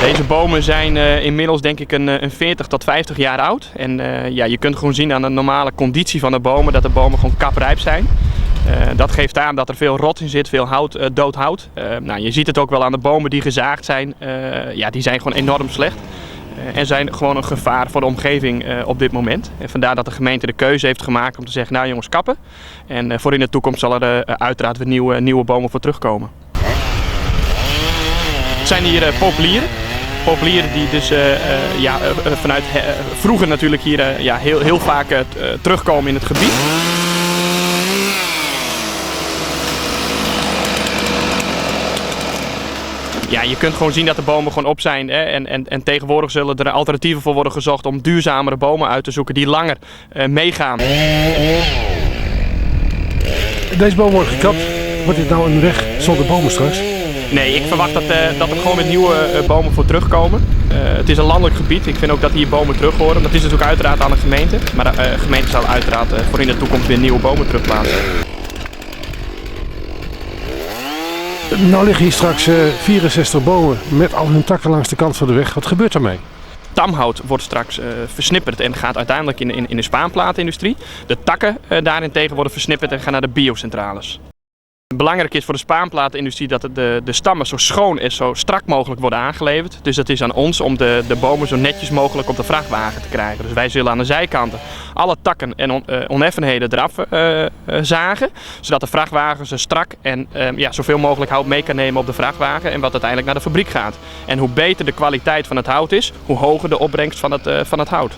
Deze bomen zijn inmiddels denk ik een 40 tot 50 jaar oud. En ja, je kunt gewoon zien aan de normale conditie van de bomen dat de bomen gewoon kaprijp zijn. Dat geeft aan dat er veel rot in zit, veel hout, dood hout. Nou, je ziet het ook wel aan de bomen die gezaagd zijn. Ja, die zijn gewoon enorm slecht. En zijn gewoon een gevaar voor de omgeving op dit moment. En vandaar dat de gemeente de keuze heeft gemaakt om te zeggen, nou jongens, kappen. En voor in de toekomst zal er uiteraard weer nieuwe bomen voor terugkomen. Het zijn hier populieren. Populieren die dus vanuit vroeger natuurlijk hier heel vaak terugkomen in het gebied. Ja, je kunt gewoon zien dat de bomen gewoon op zijn. Hè? En tegenwoordig zullen er alternatieven voor worden gezocht om duurzamere bomen uit te zoeken die langer meegaan. Deze boom wordt gekapt. Wordt dit nou een weg zonder bomen straks? Nee, ik verwacht dat er gewoon met nieuwe bomen voor terugkomen. Het is een landelijk gebied. Ik vind ook dat hier bomen terug horen. Dat is natuurlijk uiteraard aan de gemeente. Maar de gemeente zal uiteraard voor in de toekomst weer nieuwe bomen terugplaatsen. Nou liggen hier straks 64 bomen met al hun takken langs de kant van de weg. Wat gebeurt daarmee? Tamhout wordt straks versnipperd en gaat uiteindelijk in de spaanplaatindustrie. De takken daarentegen worden versnipperd en gaan naar de biocentrales. Belangrijk is voor de spaanplaatindustrie dat de stammen zo schoon en zo strak mogelijk worden aangeleverd. Dus het is aan ons om de bomen zo netjes mogelijk op de vrachtwagen te krijgen. Dus wij zullen aan de zijkanten alle takken en oneffenheden eraf zagen. Zodat de vrachtwagen ze strak en zoveel mogelijk hout mee kan nemen op de vrachtwagen. En wat uiteindelijk naar de fabriek gaat. En hoe beter de kwaliteit van het hout is, hoe hoger de opbrengst van het hout.